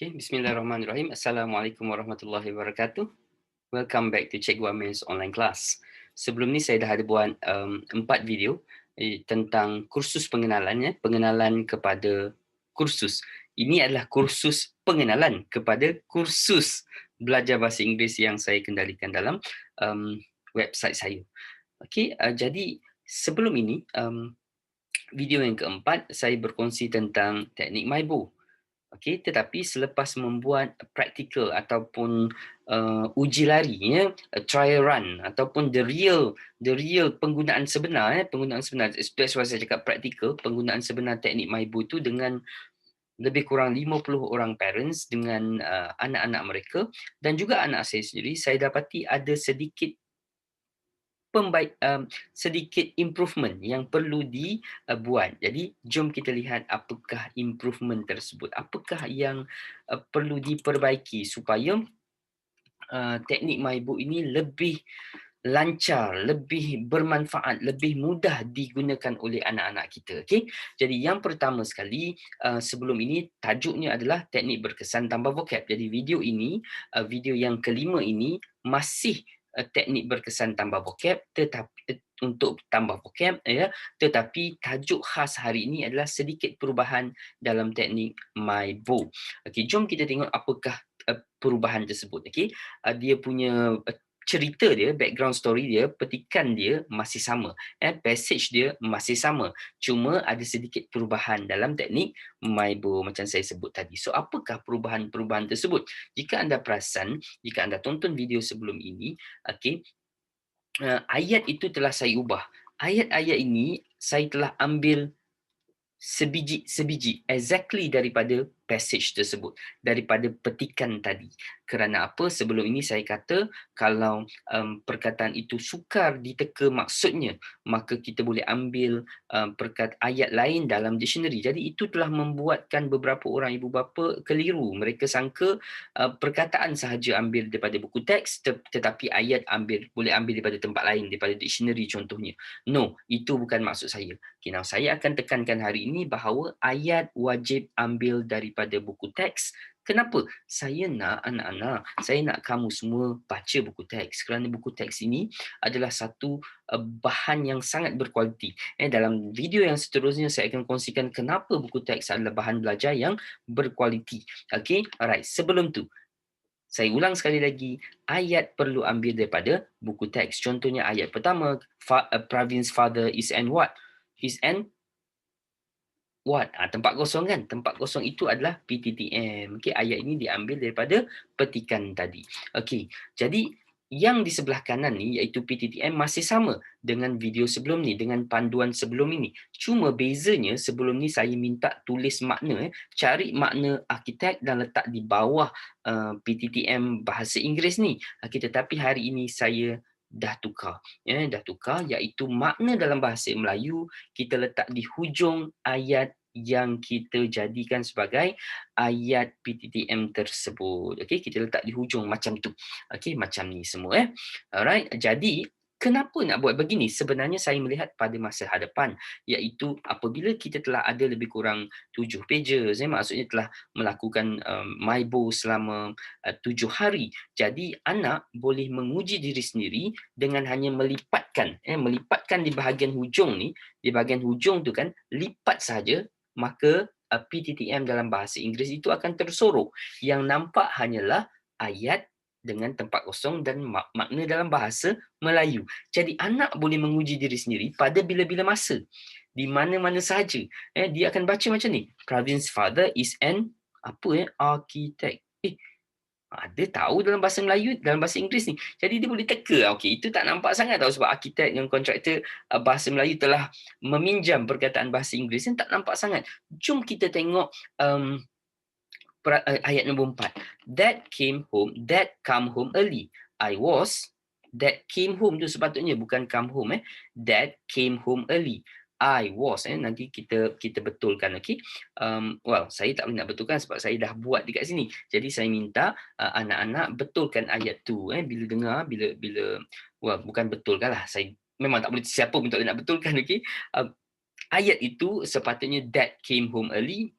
Okay, bismillahirrahmanirrahim. Assalamualaikum warahmatullahi wabarakatuh. Welcome back to Cikgu Amin's online class. Sebelum ni saya dah ada buat 4 video tentang kursus pengenalan, pengenalan kepada kursus. Ini adalah kursus pengenalan kepada kursus belajar bahasa Inggeris yang saya kendalikan dalam website saya. Okey, jadi sebelum ini video yang keempat saya berkongsi tentang teknik MyBo. Okey, tetapi selepas membuat praktikal ataupun uji lari, trial run ataupun the real penggunaan sebenar, penggunaan sebenar. That's why saya cakap praktikal, penggunaan sebenar teknik MyBo tu dengan lebih kurang 50 orang parents dengan anak-anak mereka dan juga anak saya sendiri, saya dapati ada sedikit improvement yang perlu dibuat. Jadi jom kita lihat apakah improvement tersebut. Apakah yang perlu diperbaiki supaya teknik MyBook ini lebih lancar, lebih bermanfaat, lebih mudah digunakan oleh anak-anak kita. Okay? Jadi yang pertama sekali, sebelum ini tajuknya adalah teknik berkesan tambah vocab. Jadi video ini, video yang kelima ini masih teknik berkesan tambah vocab, tetapi untuk tambah vocab, tetapi tajuk khas hari ini adalah sedikit perubahan dalam teknik MyBo. Okey, jom kita tengok apakah perubahan tersebut. Okey, dia punya cerita dia, background story dia, petikan dia masih sama, passage dia masih sama, cuma ada sedikit perubahan dalam teknik MyBo macam saya sebut tadi. So apakah perubahan-perubahan tersebut? Jika anda perasan, jika anda tonton video sebelum ini, okey, ayat itu telah saya ubah. Ayat-ayat ini saya telah ambil sebiji exactly daripada passage tersebut, daripada petikan tadi. Kerana apa? Sebelum ini saya kata kalau perkataan itu sukar diteka maksudnya, maka kita boleh ambil ayat lain dalam dictionary. Jadi itu telah membuatkan beberapa orang ibu bapa keliru. Mereka sangka perkataan sahaja ambil daripada buku teks, tetapi ayat boleh ambil daripada tempat lain, daripada dictionary contohnya. No, itu bukan maksud saya. Okay, now saya akan tekankan hari ini bahawa ayat wajib ambil daripada buku teks. Kenapa? Saya nak anak-anak, saya nak kamu semua baca buku teks kerana buku teks ini adalah satu bahan yang sangat berkualiti. Dalam video yang seterusnya saya akan kongsikan kenapa buku teks adalah bahan belajar yang berkualiti. Okay, alright. Sebelum tu, saya ulang sekali lagi, ayat perlu ambil daripada buku teks. Contohnya ayat pertama, Pravin's father is an what? Is an what? Tempat kosong kan? Tempat kosong itu adalah PTTM. Okey, ayat ini diambil daripada petikan tadi. Okey, jadi yang di sebelah kanan ni iaitu PTTM masih sama dengan video sebelum ni, dengan panduan sebelum ini. Cuma bezanya sebelum ni saya minta tulis makna, cari makna arkitek dan letak di bawah PTTM bahasa Inggeris ni. Okey, tetapi hari ini saya dah tukar, iaitu makna dalam bahasa Melayu kita letak di hujung ayat yang kita jadikan sebagai ayat PTTM tersebut. Okey, kita letak di hujung macam tu. Okey, macam ni semua. Alright, jadi kenapa nak buat begini? Sebenarnya saya melihat pada masa hadapan, iaitu apabila kita telah ada lebih kurang 7 pages, maksudnya telah melakukan MyBo selama 7 hari. Jadi anak boleh menguji diri sendiri dengan hanya melipatkan di bahagian hujung ni, di bahagian hujung tu kan, lipat saja, maka PTTM dalam bahasa Inggeris itu akan tersorok. Yang nampak hanyalah ayat dengan tempat kosong dan makna dalam bahasa Melayu. Jadi anak boleh menguji diri sendiri pada bila-bila masa, di mana-mana sahaja. Dia akan baca macam ni. Pravin's father is an architect. Dia tahu dalam bahasa Melayu, dalam bahasa Inggeris ni. Jadi dia boleh teka. Okey, itu tak nampak sangat tahu sebab arkitek yang kontraktor bahasa Melayu telah meminjam perkataan bahasa Inggeris yang tak nampak sangat. Jom kita tengok ayat nombor 4. That come home early. That came home tu sepatutnya bukan come home. That came home early. I was, nanti kita betulkan, okey. Saya tak boleh nak betulkan sebab saya dah buat dekat sini. Jadi saya minta anak-anak betulkan ayat tu, bila dengar, bukan betulkanlah. Saya memang tak boleh, siapa pun tak boleh nak betulkan, okey. Ayat itu sepatutnya that came home early,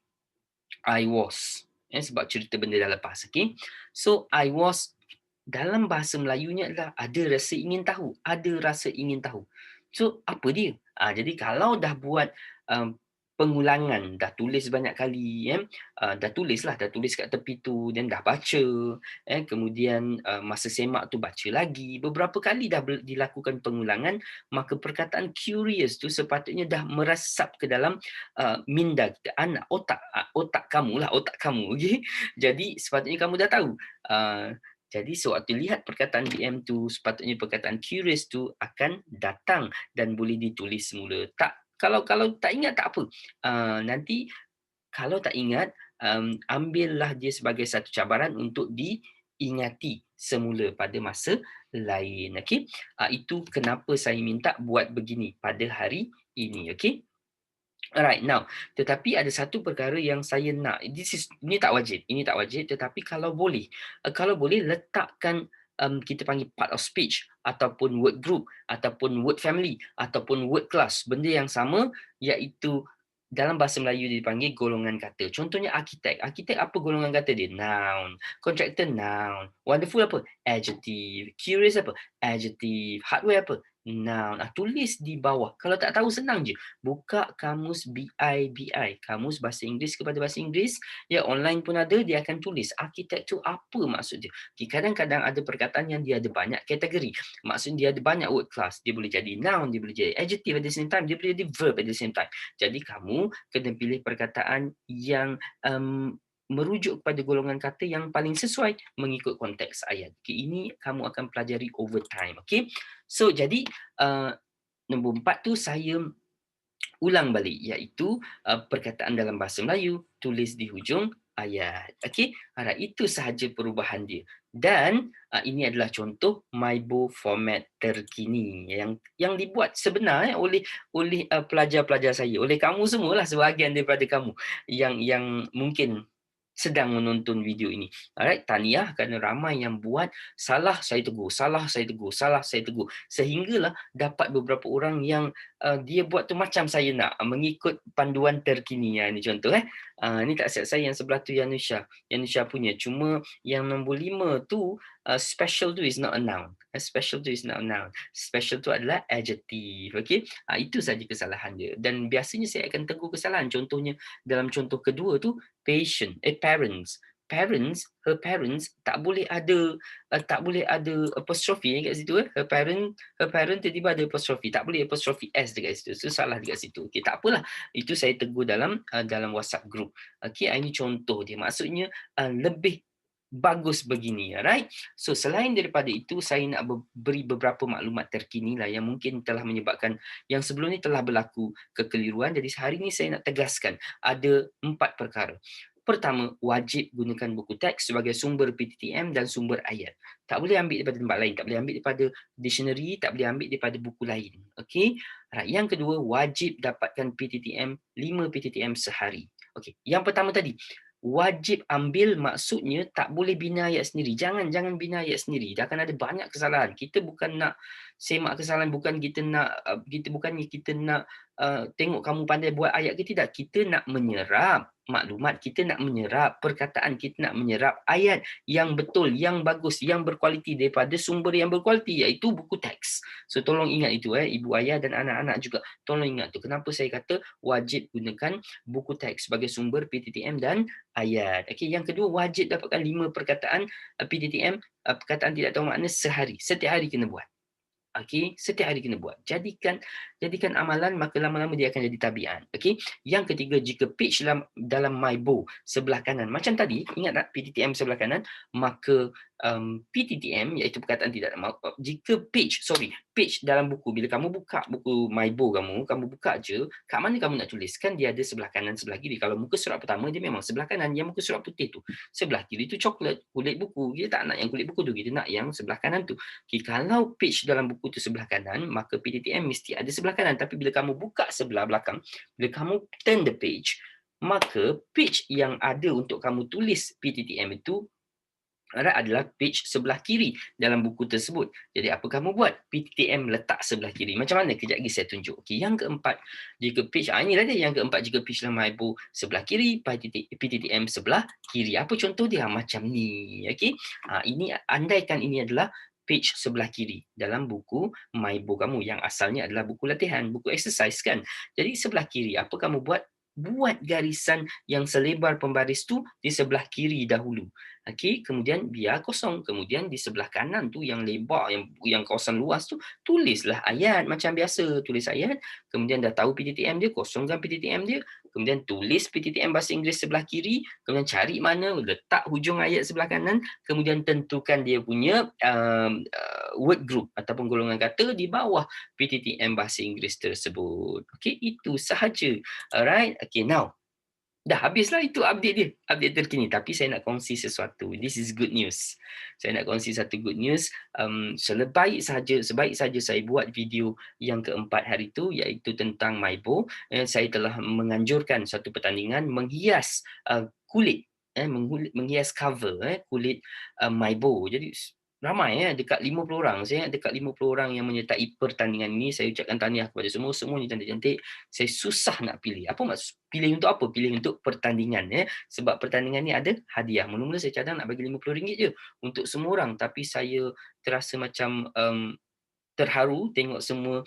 I was. sebab cerita benda dah lepas. Okay? So I was, dalam bahasa Melayunya adalah ada rasa ingin tahu, ada rasa ingin tahu. So apa dia? Jadi kalau dah buat um, pengulangan, dah tulis banyak kali, dah tulis kat tepi tu, dan dah baca, kemudian masa semak tu baca lagi, beberapa kali dah dilakukan pengulangan, maka perkataan curious tu sepatutnya dah meresap ke dalam minda kita, otak kamu lah, otak kamu. Okay? Jadi sepatutnya kamu dah tahu. Jadi sewaktu lihat perkataan DM tu, sepatutnya perkataan curious tu akan datang dan boleh ditulis semula. Kalau tak ingat tak apa. Nanti kalau tak ingat, ambillah dia sebagai satu cabaran untuk diingati semula pada masa lain. Okey? Itu kenapa saya minta buat begini pada hari ini. Okey? Alright, now, tetapi ada satu perkara yang saya nak, ini tak wajib, tetapi kalau boleh, letakkan, kita panggil part of speech, ataupun word group, ataupun word family, ataupun word class, benda yang sama, iaitu dalam bahasa Melayu dipanggil golongan kata. Contohnya arkitek. Arkitek apa golongan kata dia? Noun. Contractor, noun. Wonderful apa? Adjective. Curious apa? Adjective. Hardware apa? Noun. Tulis di bawah. Kalau tak tahu, senang je. Buka kamus BI. Kamus bahasa Inggeris kepada bahasa Inggeris. Ya, online pun ada, dia akan tulis. Arkitek tu apa maksud dia? Kadang-kadang ada perkataan yang dia ada banyak kategori. Maksud dia ada banyak word class. Dia boleh jadi noun, dia boleh jadi adjective at the same time, dia boleh jadi verb at the same time. Jadi kamu kena pilih perkataan yang merujuk kepada golongan kata yang paling sesuai mengikut konteks ayat. Ini kamu akan pelajari over time. Okay? So, jadi nombor 4 tu saya ulang balik, iaitu perkataan dalam bahasa Melayu, tulis di hujung ayat. Okey, itu sahaja perubahan dia. Dan ini adalah contoh MyBo format terkini yang dibuat sebenarnya oleh pelajar-pelajar saya, oleh kamu semualah, sebahagian daripada kamu yang mungkin sedang menonton video ini. Alright, tahniah kerana ramai yang buat, salah saya tegur, sehinggalah dapat beberapa orang yang dia buat tu macam saya nak, mengikut panduan terkini. Ini contoh. Ini tak silap saya yang sebelah tu Yanusha punya. Cuma yang nombor 5 tu, special tu is not a noun. Special tu is not a noun. Special tu adalah adjective. Okay? Itu saja kesalahan dia. Dan biasanya saya akan tegur kesalahan. Contohnya dalam contoh kedua tu, her parents tak boleh ada apostrophe kat situ. Her parent tiba-tiba ada apostrophe, tak boleh apostrophe s dekat situ. So salah dekat situ. Okey, tak apalah, itu saya tegur dalam WhatsApp group. Okey, ini contoh dia, maksudnya lebih bagus begini. Alright, so selain daripada itu, saya nak beri beberapa maklumat terkini lah yang mungkin telah menyebabkan yang sebelum ni telah berlaku kekeliruan. Jadi hari ini saya nak tegaskan ada 4 perkara. Pertama, wajib gunakan buku teks sebagai sumber PTTM dan sumber ayat. Tak boleh ambil daripada tempat lain, tak boleh ambil daripada dictionary, tak boleh ambil daripada buku lain. Okey. Yang kedua, wajib dapatkan PTTM 5 PTTM sehari. Okey. Yang pertama tadi, wajib ambil maksudnya tak boleh bina ayat sendiri. Jangan bina ayat sendiri. Dah akan ada banyak kesalahan. Kita bukan nak semak kesalahan, bukannya kita nak tengok kamu pandai buat ayat ke tidak. Kita nak menyerap maklumat, kita nak menyerap perkataan, kita nak menyerap ayat yang betul, yang bagus, yang berkualiti daripada sumber yang berkualiti, iaitu buku teks. So tolong ingat itu, ibu ayah dan anak-anak juga tolong ingat tu. Kenapa saya kata wajib gunakan buku teks sebagai sumber PTTM dan ayat. Okey, yang kedua, wajib dapatkan 5 perkataan PTTM, perkataan tidak tahu makna sehari. Setiap hari kena buat. Okey, setiap hari kena buat. Jadikan amalan, maka lama-lama dia akan jadi tabiat. Okey. Yang ketiga, jika page dalam MyBo sebelah kanan, macam tadi, ingat tak PTTM sebelah kanan, maka PTTM iaitu perkataan tidak jika page dalam buku, bila kamu buka buku MyBo kamu buka je, kat mana kamu nak tuliskan, dia ada sebelah kanan, sebelah kiri. Kalau muka surat pertama dia memang sebelah kanan, yang muka surat putih tu. Sebelah kiri tu coklat, kulit buku. Kita tak nak yang kulit buku tu, kita nak yang sebelah kanan tu. Okay, kalau page dalam buku tu sebelah kanan, maka PTTM mesti ada sebelah kanan. Tapi bila kamu buka sebelah belakang, bila kamu turn the page, maka page yang ada untuk kamu tulis PTTM itu Alright, adalah page sebelah kiri dalam buku tersebut. Jadi apa kamu buat? PTTM letak sebelah kiri. Macam mana? Kejap lagi saya tunjuk. Okey, yang keempat, jika page inilah dia yang keempat, jika page dalam MyBo sebelah kiri, PTTM sebelah kiri. Apa contoh dia? Macam ni. Okey. Ini andaikan ini adalah page sebelah kiri dalam buku MyBo kamu yang asalnya adalah buku latihan, buku exercise kan. Jadi sebelah kiri, apa kamu buat? Buat garisan yang selebar pembaris tu di sebelah kiri dahulu. Okey, kemudian biar kosong. Kemudian di sebelah kanan tu yang lebar, yang kawasan luas tu, tulislah ayat macam biasa. Tulis ayat, kemudian dah tahu PTTM dia, kosongkan PTTM dia, kemudian tulis PTTM bahasa Inggeris sebelah kiri, kemudian cari mana, letak hujung ayat sebelah kanan, kemudian tentukan dia punya word group ataupun golongan kata di bawah PTTM bahasa Inggeris tersebut. Okey, itu sahaja. Alright, okay, now dah habislah itu update dia, update terkini. Tapi saya nak kongsi sesuatu. This is good news. Saya nak kongsi satu good news. Sebaik saja saya buat video yang keempat hari itu, iaitu tentang MyBo. Saya telah menganjurkan satu pertandingan menghias kulit, menghias cover kulit MyBo. Jadi ramai dekat 50 orang. Saya ingat dekat 50 orang yang menyertai pertandingan ini. Saya ucapkan tahniah kepada semua, semuanya cantik-cantik. Saya susah nak pilih. Apa maksud pilih untuk apa? Pilih untuk pertandingan Sebab pertandingan ni ada hadiah. Mula-mula saya cadang nak bagi RM50 je untuk semua orang, tapi saya terasa macam terharu tengok semua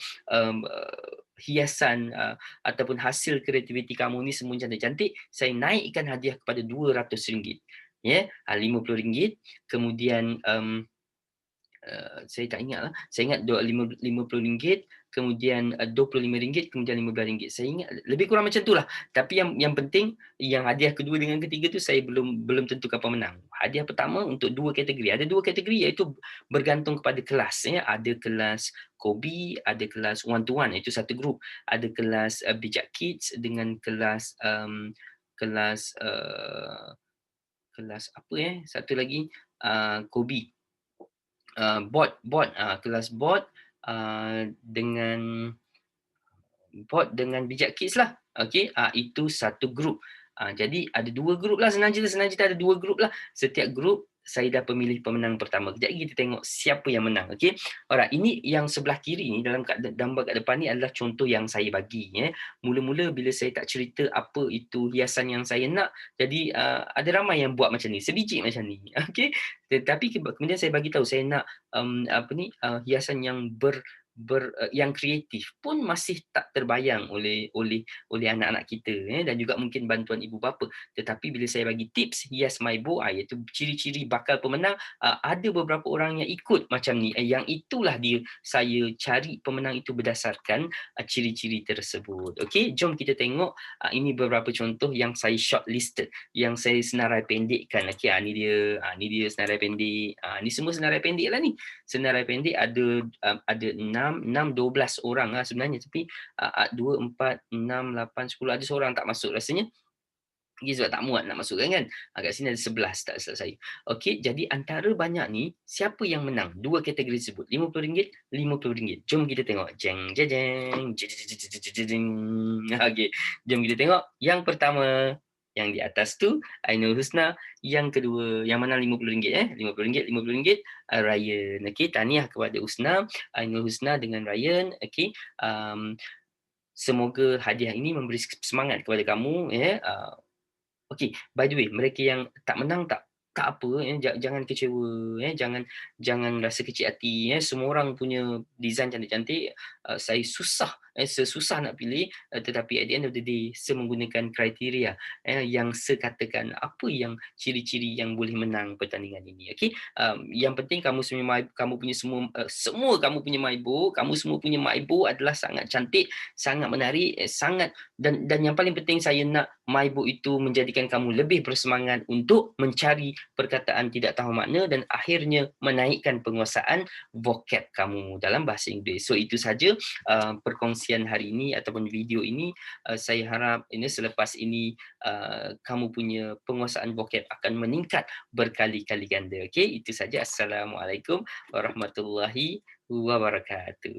hiasan ataupun hasil kreativiti kamu ni semua cantik-cantik. Saya naikkan hadiah kepada RM200. RM50. Kemudian saya tak ingat lah. Saya ingat RM50, kemudian RM25, kemudian RM15. Saya ingat lebih kurang macam tu lah. Tapi yang penting, yang hadiah kedua dengan ketiga tu saya belum tentukan pemenang. Hadiah pertama untuk dua kategori. Ada dua kategori, iaitu bergantung kepada kelas. Ada kelas Kobi, ada kelas one to one, itu satu grup. Ada kelas bijak kids dengan kelas kelas kelas apa satu lagi Kobi. Kelas dengan bijak kids lah. Okey, itu satu grup. Jadi ada dua grup lah, senang cerita ada dua grup lah. Setiap grup saya dah pemilih pemenang pertama. Kejap lagi kita tengok siapa yang menang. Okey. Alright, ini yang sebelah kiri ni dalam gambar kat depan ni adalah contoh yang saya bagi. Mula-mula bila saya tak cerita apa itu hiasan yang saya nak, jadi ada ramai yang buat macam ni, sebiji macam ni. Okey. Tetapi kemudian saya bagi tahu saya nak hiasan yang yang kreatif pun masih tak terbayang oleh anak-anak kita dan juga mungkin bantuan ibu bapa. Tetapi bila saya bagi tips hias MyBo, iaitu ciri-ciri bakal pemenang, ada beberapa orang yang ikut macam ni. Yang itulah dia saya cari pemenang itu berdasarkan ciri-ciri tersebut. Okey, jom kita tengok ini beberapa contoh yang saya shortlisted, yang saya senarai pendekkan. Okey, ni dia senarai pendek. Ni semua senarai pendek lah ni. Senarai pendek ada 12 orang lah sebenarnya, tapi 2, 4, 6, 8, 10, ada seorang tak masuk rasanya. Dia sebab tak muat nak masukkan kan. Kat sini ada 11 tak silap saya. Okey, jadi antara banyak ni, siapa yang menang dua kategori tersebut? RM50, RM50. Jom kita tengok. Jeng jeng jeng. Jeng. Okey, jom kita tengok. Yang pertama, yang di atas tu Ainul Husna, yang kedua yang mana RM50 RM50, RM50 Ryan. Okey, tahniah kepada Husna, Ainul Husna dengan Ryan. Okey, semoga hadiah ini memberi semangat kepada kamu okey, by the way, mereka yang tak menang tak apa jangan kecewa jangan rasa kecil hati semua orang punya design cantik-cantik. Saya sesusah nak pilih, tetapi at the end of the day saya menggunakan kriteria yang sekatakan apa yang ciri-ciri yang boleh menang pertandingan ini. Okey, yang penting kamu punya semua kamu punya MyBo, kamu semua punya MyBo adalah sangat cantik, sangat menarik, sangat dan yang paling penting saya nak MyBo itu menjadikan kamu lebih bersemangat untuk mencari perkataan tidak tahu makna dan akhirnya menaikkan penguasaan vocab kamu dalam bahasa Inggeris. So itu saja perkongsian hari ini ataupun video ini. Saya harap selepas ini kamu punya penguasaan vocab akan meningkat berkali-kali ganda. Okey, itu saja. Assalamualaikum warahmatullahi wabarakatuh.